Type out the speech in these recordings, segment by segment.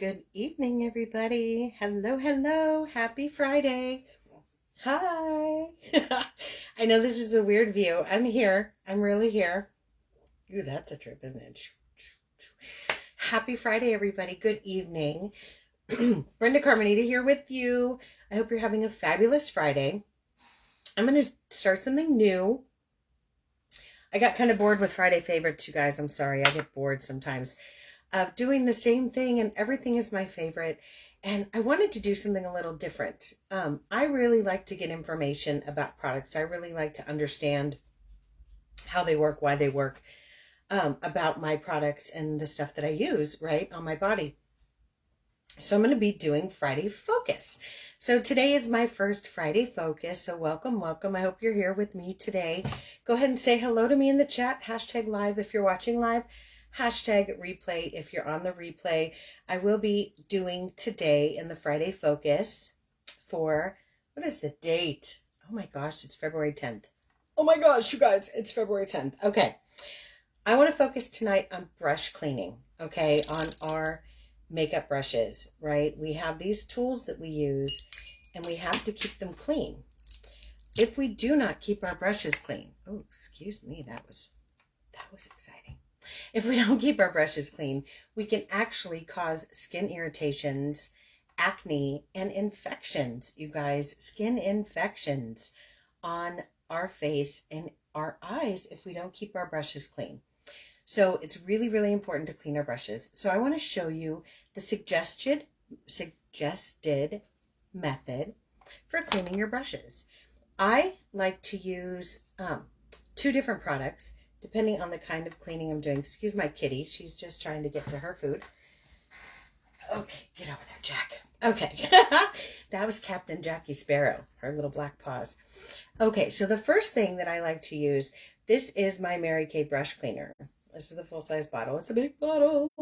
Good evening, everybody. Hello, hello. Happy Friday. Hi. I know this is a weird view. I'm here. I'm really here. Ooh, that's a trip, isn't it? Happy Friday, everybody. Good evening. Brenda Carmenita here with you. I hope you're having a fabulous Friday. I'm going to start something new. I got kind of bored with Friday favorites, you guys. I'm sorry. I get bored sometimes of doing the same thing, and everything is my favorite. And I wanted to do something a little different. I really like to get information about products. I really like to understand how they work, why they work, about my products and the stuff that I use, right, on my body. So I'm going to be doing Friday Focus. So today is my first Friday Focus. So welcome, welcome. I hope you're here with me today. Go ahead and say hello to me in the chat. Hashtag live if you're watching live. Hashtag replay if you're on the replay. I will be doing today in the Friday Focus for, what is the date? Oh my gosh, it's February 10th. Oh my gosh, you guys, it's February 10th. Okay. I want to focus tonight on brush cleaning, okay, on our makeup brushes, right? We have these tools that we use and we have to keep them clean. If we do not keep our brushes clean, oh, excuse me, that was exciting. If we don't keep our brushes clean, we can actually cause skin irritations, acne, and infections, you guys, skin infections on our face and our eyes if we don't keep our brushes clean. So it's really, really important to clean our brushes. So I want to show you the suggested method for cleaning your brushes. I like to use two different products depending on the kind of cleaning I'm doing. Excuse my kitty. She's just trying to get to her food. Okay, get over there, Jack. Okay. That was Captain Jackie Sparrow, her little black paws. Okay, so the first thing that I like to use, this is my Mary Kay brush cleaner. This is the full-size bottle. It's a big bottle.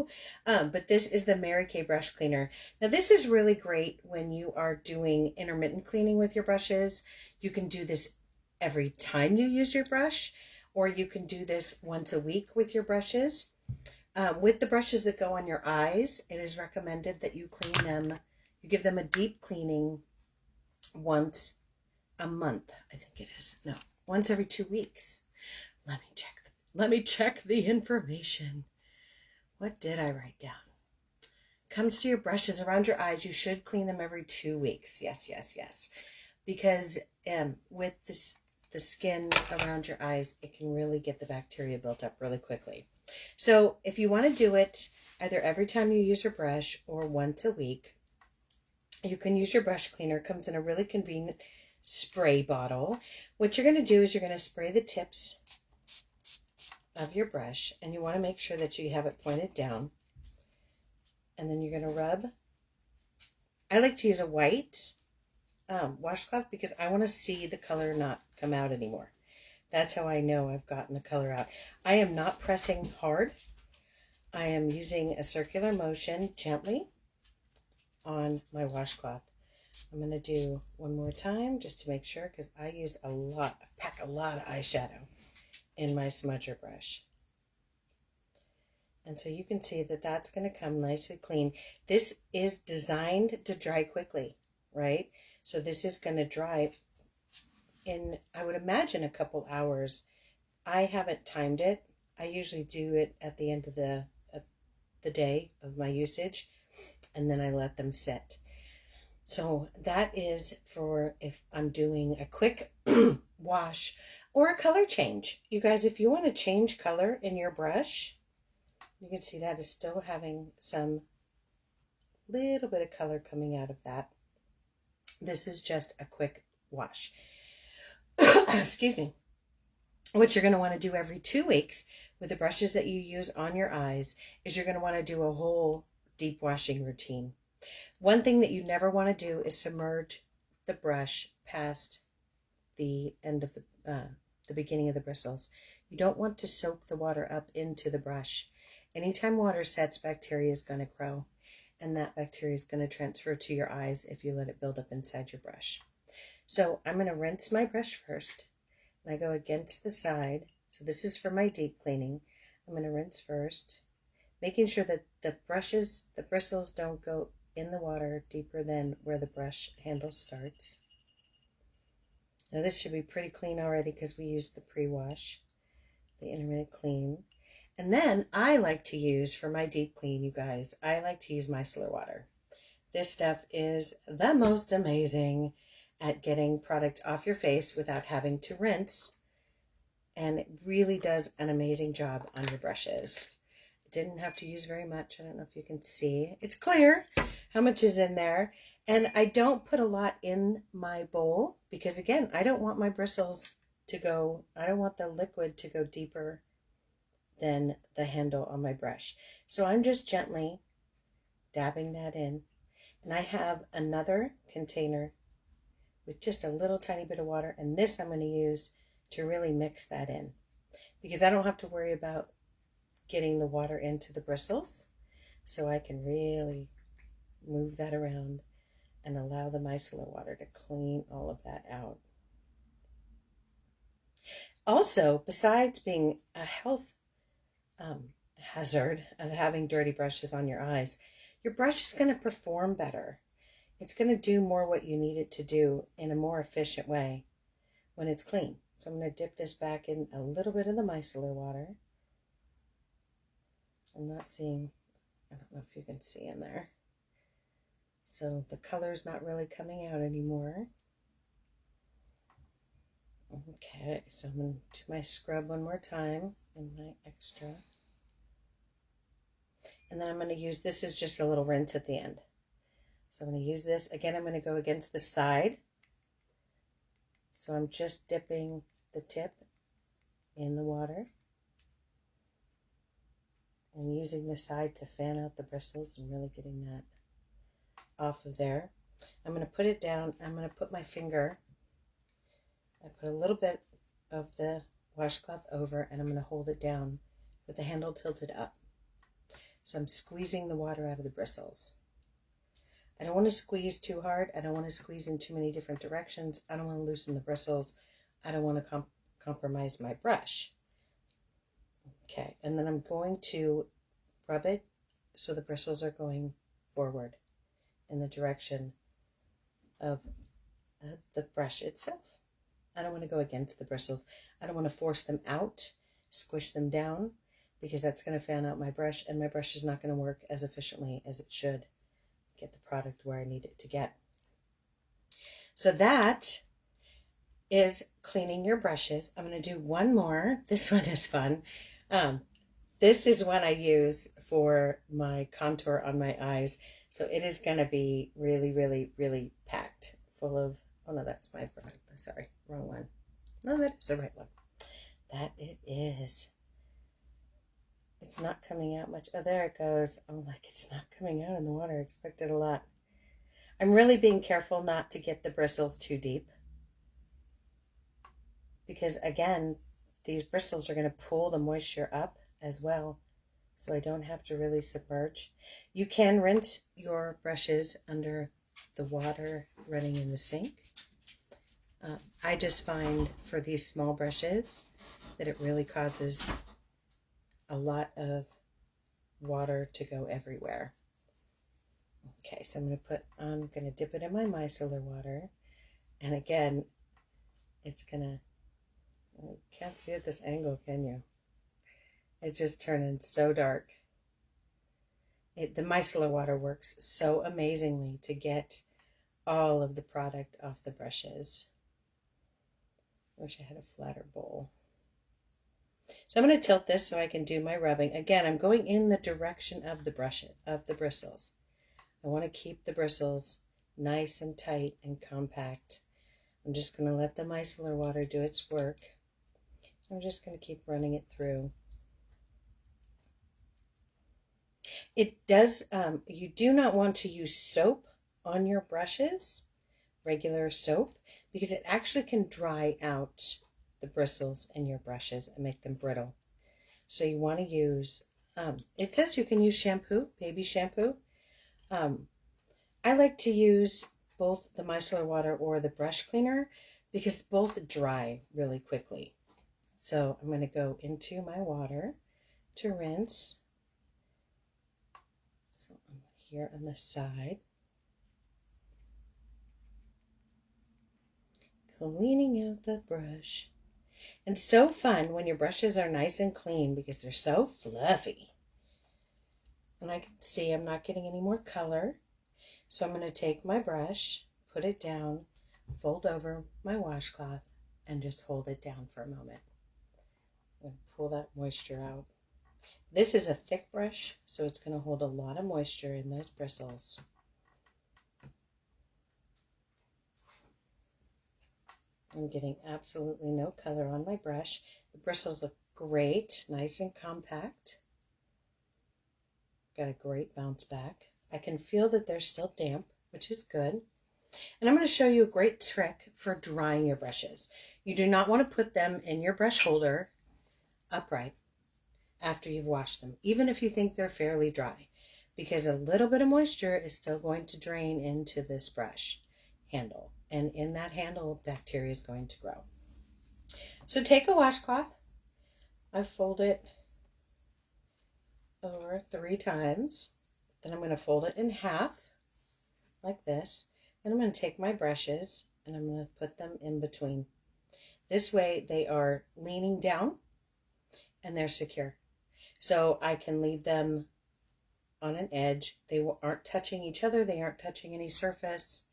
But this is the Mary Kay brush cleaner. Now, this is really great when you are doing intermittent cleaning with your brushes. You can do this every time you use your brush, or you can do this once a week with your brushes. With the brushes that go on your eyes, it is recommended that you clean them. You give them a deep cleaning once a month, I think it is. No, once every 2 weeks. Let me check the information. What did I write down? Comes to your brushes around your eyes, you should clean them every 2 weeks. Yes, yes, yes. Because with the skin around your eyes, it can really get the bacteria built up really quickly. So if you want to do it either every time you use your brush or once a week, you can use your brush cleaner. It comes in a really convenient spray bottle. What you're going to do is you're going to spray the tips of your brush, and you want to make sure that you have it pointed down. And then you're going to rub. I like to use a white washcloth because I want to see the color not come out anymore. That's how I know I've gotten the color out. I am not pressing hard. I am using a circular motion gently on my washcloth. I'm going to do one more time just to make sure, because I pack a lot of eyeshadow in my smudger brush. And so you can see that that's going to come nice and clean. This is designed to dry quickly, right? So this is going to dry in, I would imagine, a couple hours. I haven't timed it. I usually do it at the end of the day of my usage, and then I let them sit. So that is for if I'm doing a quick wash or a color change. You guys, if you want to change color in your brush, you can see that is still having some little bit of color coming out of that. This is just a quick wash. Excuse me. What you're going to want to do every 2 weeks with the brushes that you use on your eyes is you're going to want to do a whole deep washing routine. One thing that you never want to do is submerge the brush past the end of the beginning of the bristles. You don't want to soak the water up into the brush. Anytime water sets, bacteria is going to grow, and that bacteria is going to transfer to your eyes if you let it build up inside your brush. So I'm going to rinse my brush first, and I go against the side. So this is for my deep cleaning. I'm going to rinse first, making sure that the bristles don't go in the water deeper than where the brush handle starts. Now this should be pretty clean already because we used the pre-wash, the intermittent clean. And then I like to use, for my deep clean, you guys, I like to use micellar water. This stuff is the most amazing at getting product off your face without having to rinse. And it really does an amazing job on your brushes. Didn't have to use very much. I don't know if you can see. It's clear how much is in there. And I don't put a lot in my bowl because, again, I don't want my bristles to go, I don't want the liquid to go deeper than the handle on my brush. So I'm just gently dabbing that in. And I have another container with just a little tiny bit of water. And this I'm going to use to really mix that in because I don't have to worry about getting the water into the bristles. So I can really move that around and allow the micellar water to clean all of that out. Also, besides being a health hazard of having dirty brushes on your eyes, your brush is going to perform better. It's going to do more what you need it to do in a more efficient way when it's clean. So I'm going to dip this back in a little bit of the micellar water. I'm not seeing, I don't know if you can see in there. So the color's not really coming out anymore. Okay, so I'm going to do my scrub one more time in my extra. And then I'm going to use, this is just a little rinse at the end. So I'm going to use this. Again, I'm going to go against the side. So I'm just dipping the tip in the water. And using the side to fan out the bristles and really getting that off of there. I'm going to put it down. I'm going to put my finger. I put a little bit of the washcloth over and I'm going to hold it down with the handle tilted up. So I'm squeezing the water out of the bristles. I don't want to squeeze too hard. I don't want to squeeze in too many different directions. I don't want to loosen the bristles. I don't want to compromise my brush. Okay, and then I'm going to rub it so the bristles are going forward in the direction of the brush itself. I don't want to go against the bristles. I don't want to force them out, squish them down, because that's going to fan out my brush, and my brush is not going to work as efficiently as it should get the product where I need it to get. So that is cleaning your brushes. I'm going to do one more. This one is fun. This is one I use for my contour on my eyes. So it is going to be really, really, really packed full of, oh no, that's my product. Sorry, wrong one. No, that's the right one. That it is. It's not coming out much. Oh, there it goes. I'm like, it's not coming out in the water. I expected a lot. I'm really being careful not to get the bristles too deep. Because again, these bristles are going to pull the moisture up as well. So I don't have to really submerge. You can rinse your brushes under the water running in the sink. I just find for these small brushes that it really causes a lot of water to go everywhere. Okay, so I'm going to dip it in my micellar water. And again, it's going to, you can't see at this angle, can you? It's just turning so dark. The micellar water works so amazingly to get all of the product off the brushes. Wish I had a flatter bowl. So I'm going to tilt this so I can do my rubbing. Again, I'm going in the direction of the bristles. I want to keep the bristles nice and tight and compact. I'm just going to let the micellar water do its work. I'm just going to keep running it through. It does, you do not want to use soap on your brushes, regular soap, because it actually can dry out the bristles in your brushes and make them brittle. So you want to use, it says you can use shampoo, baby shampoo. I like to use both the micellar water or the brush cleaner because both dry really quickly. So I'm going to go into my water to rinse. here on the side. Cleaning out the brush. And so fun when your brushes are nice and clean because they're so fluffy. And I can see I'm not getting any more color. So I'm going to take my brush, put it down, fold over my washcloth, and just hold it down for a moment. And pull that moisture out. This is a thick brush, so it's going to hold a lot of moisture in those bristles. I'm getting absolutely no color on my brush. The bristles look great, nice and compact. Got a great bounce back. I can feel that they're still damp, which is good. And I'm going to show you a great trick for drying your brushes. You do not want to put them in your brush holder upright after you've washed them, even if you think they're fairly dry, because a little bit of moisture is still going to drain into this brush handle. And in that handle, bacteria is going to grow. So take a washcloth. I fold it over 3 times. Then I'm going to fold it in half like this. And I'm going to take my brushes and I'm going to put them in between. This way they are leaning down and they're secure. So I can leave them on an edge. They aren't touching each other. They aren't touching any surface.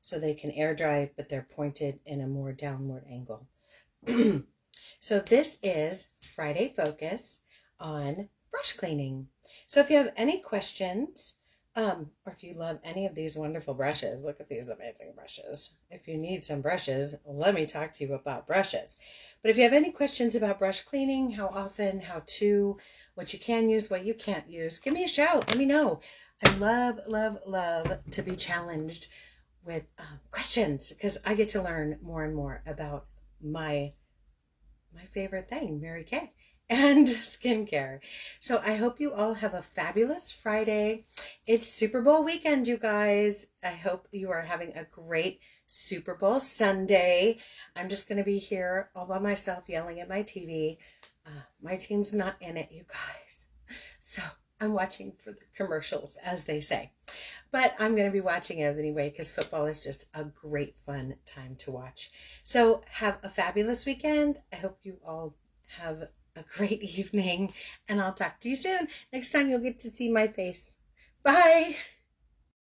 So they can air dry, but they're pointed in a more downward angle. So this is Friday Focus on brush cleaning. So if you have any questions, or if you love any of these wonderful brushes, look at these amazing brushes. If you need some brushes, let me talk to you about brushes. But if you have any questions about brush cleaning, how often, how to, what you can use, what you can't use, give me a shout. Let me know. I love, love, love to be challenged with questions because I get to learn more and more about my favorite thing, Mary Kay, and skincare. So I hope you all have a fabulous Friday. It's Super Bowl weekend, you guys. I hope you are having a great Super Bowl Sunday. I'm just going to be here all by myself yelling at my TV. My team's not in it, you guys. So I'm watching for the commercials, as they say. But I'm going to be watching it anyway because football is just a great fun time to watch. So have a fabulous weekend. I hope you all have a great evening and I'll talk to you soon. Next time you'll get to see my face. Bye.